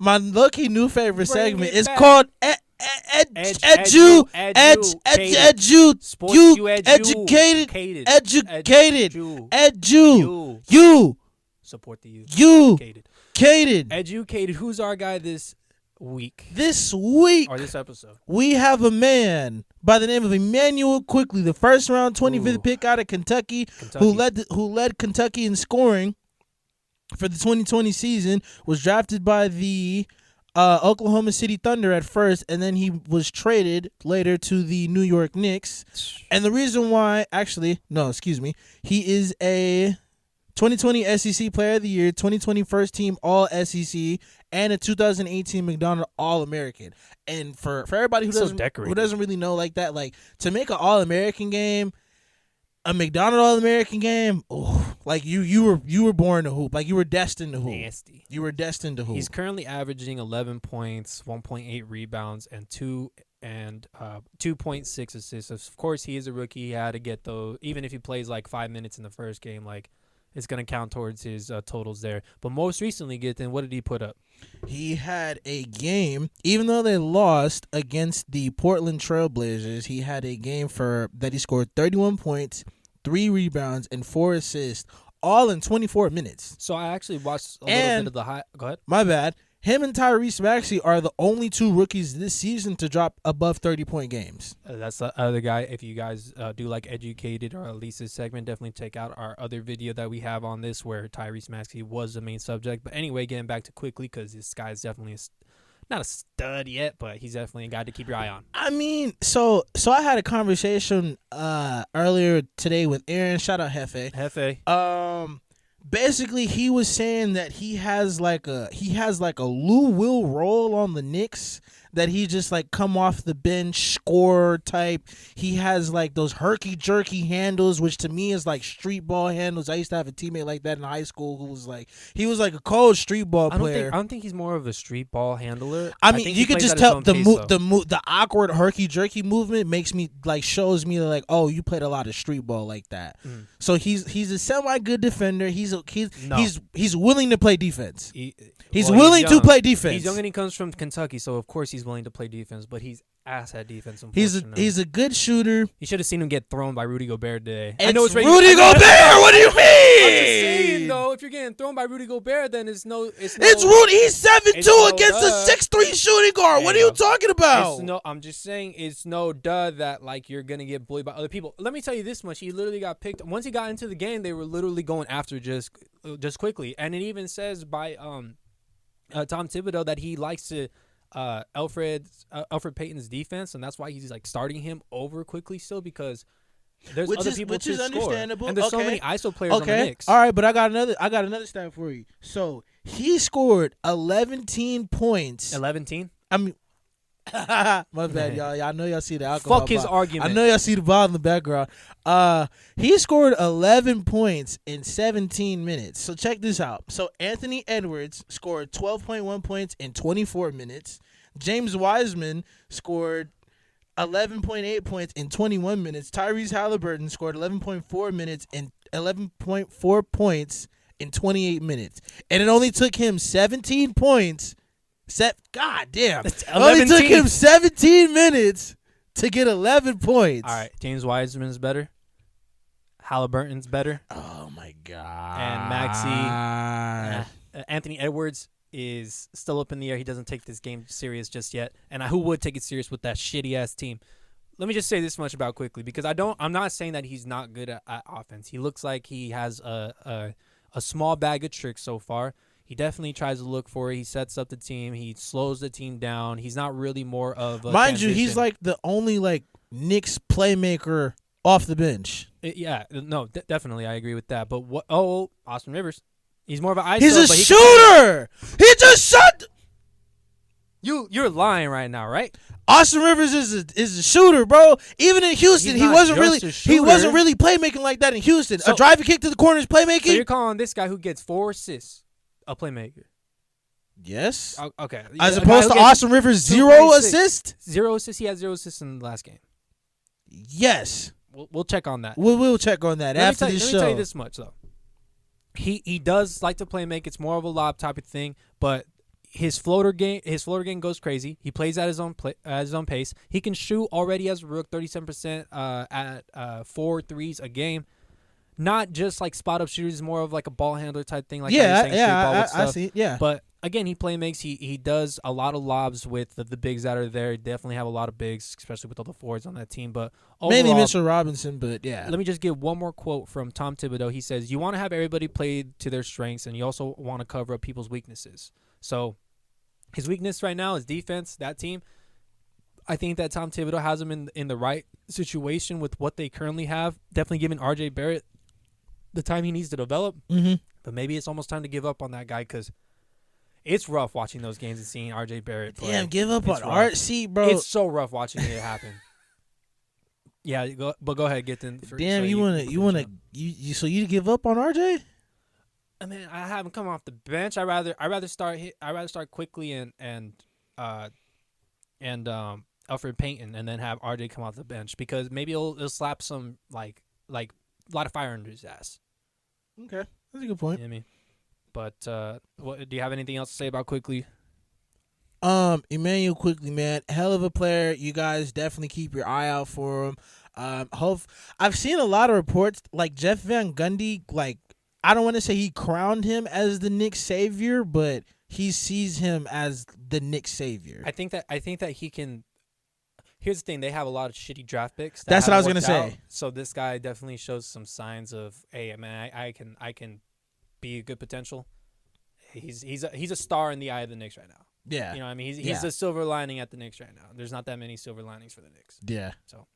My low-key new favorite Bring segment it is back. called You. Support the youth. Educated. Educated. Educated. Who's our guy this week? This week, Or this episode? we have a man by the name of Immanuel Quickley, the first round 25th pick out of Kentucky, who led Kentucky in scoring for the 2020 season, was drafted by the Oklahoma City Thunder at first, and then he was traded later to the New York Knicks. And the reason why, he is a 2020 SEC Player of the Year, 2020 First Team All SEC, and a 2018 McDonald All American. And for everybody who doesn't really know like that, like to make an All American game, a McDonald All American game, like you were born to hoop, like you were destined to hoop. Nasty. You were destined to hoop. He's currently averaging 11 points, 1.8 rebounds, and 2.6 assists. Of course, he is a rookie. He had to get those. Even if he plays like 5 minutes in the first game, like it's gonna count towards his totals there. But most recently, Gyfton, what did he put up? He had a game, even though they lost against the Portland Trailblazers, he had a game that he scored 31 points, 3 rebounds, and 4 assists, all in 24 minutes. So I actually watched a little bit of the high. Go ahead. My bad. Him and Tyrese Maxey are the only 2 rookies this season to drop above 30-point games. That's the other guy. If you guys do like Educated or at least this segment, definitely check out our other video that we have on this where Tyrese Maxey was the main subject. But anyway, getting back to Quickley, because this guy is definitely not a stud yet, but he's definitely a guy to keep your eye on. I mean, so I had a conversation earlier today with Aaron. Shout out Hefe. Basically, he was saying that he has like a Lou Will role on the Knicks, that he just like come off the bench scorer type. He has like those herky jerky handles, which to me is like street ball handles. I used to have a teammate like that in high school who was like a cold street ball player. I don't think he's more of a street ball handler. I mean, you could just tell the awkward herky jerky movement shows me like, oh, you played a lot of street ball like that. So he's a semi good defender. He's willing to play defense. He's willing to play defense. He's young and he comes from Kentucky, so of course he's willing to play defense, but he's ass at defense. He's a good shooter. You should have seen him get thrown by Rudy Gobert today. I know it's Rudy Gobert. What do you mean? I'm just saying though, if you're getting thrown by Rudy Gobert, then it's Rudy. He's 7'2" against a 6'3" shooting guard. What are you talking about? I'm just saying it's no duh that like you're gonna get bullied by other people. Let me tell you this much: he literally got picked. Once he got into the game, they were literally going after just Quickley, and it even says by Tom Thibodeau that he likes to Alfred Payton's defense, and that's why he's like starting him over Quickley still, because there's other people to score. Understandable. And there's so many ISO players on the Knicks. All right, but I got another stat for you. So he scored 11 points. 11? I mean, my bad, y'all. I know y'all see the alcohol. Fuck his argument. I know y'all see the ball in the background. He scored 11 points in 17 minutes. So check this out. So Anthony Edwards scored 12.1 points in 24 minutes. James Wiseman scored 11.8 points in 21 minutes. Tyrese Halliburton scored 11.4 points in 28 minutes. And it only took him 17 points. God damn. It only took him 17 minutes to get 11 points. All right. James Wiseman's better. Halliburton's better. Oh, my God. And Maxey. Anthony Edwards is still up in the air. He doesn't take this game serious just yet. And who would take it serious with that shitty-ass team? Let me just say this much about Quickley, because I'm not saying that he's not good at offense. He looks like he has a small bag of tricks so far. He definitely tries to look for it. He sets up the team. He slows the team down. He's not really more of a Mind you, he's like the only like Knicks playmaker off the bench. Definitely. I agree with that. But Austin Rivers. He's more of an ISO. He's a shooter. He just shot. You're lying right now, right? Austin Rivers is a shooter, bro. Even in Houston, he wasn't really playmaking like that in Houston. A driving kick to the corner is playmaking. So you're calling this guy who gets 4 assists a playmaker? Yes. Okay. As opposed to Austin Rivers, 0 assists? 0 assists. He had 0 assists in the last game. Yes. We'll check on that. We'll check on that after this show. Let me tell you this much, though. He does like to play make. It's more of a lob type of thing, but his floater game goes crazy. He plays at his own pace. He can shoot already as a rook 37% at 4 threes a game. Not just like spot up shooters, more of like a ball handler type thing. Like I see. Yeah, but again, he makes. He does a lot of lobs with the bigs that are there. Definitely have a lot of bigs, especially with all the forwards on that team. But overall, mainly Mr. Robinson. But yeah, let me just give one more quote from Tom Thibodeau. He says, "You want to have everybody play to their strengths, and you also want to cover up people's weaknesses." So his weakness right now is defense. That team, I think that Tom Thibodeau has him in the right situation with what they currently have. Definitely giving R.J. Barrett the time he needs to develop. Mm-hmm. But maybe it's almost time to give up on that guy because it's rough watching those games and seeing R.J. Barrett play. Damn, give up on Art. See, bro. It's so rough watching it happen. Yeah, but go ahead, Gyfton. Damn, so you give up on RJ? I mean, I have him come off the bench. I rather start Quickley and Alfred Payton and then have RJ come off the bench because maybe it'll slap some like a lot of fire under his ass. Okay, that's a good point. You know what I mean? But what do you have anything else to say about Quickley? Immanuel Quickley, man, hell of a player. You guys definitely keep your eye out for him. I've seen a lot of reports like Jeff Van Gundy. Like, I don't want to say he crowned him as the Knicks savior, but he sees him as the Knicks savior. I think that he can. Here's the thing: they have a lot of shitty draft picks. That's what I was gonna say. So this guy definitely shows some signs of, hey, man, I can be a good potential. He's a star in the eye of the Knicks right now. Yeah, you know what I mean, he's a silver lining at the Knicks right now. There's not that many silver linings for the Knicks. Yeah. So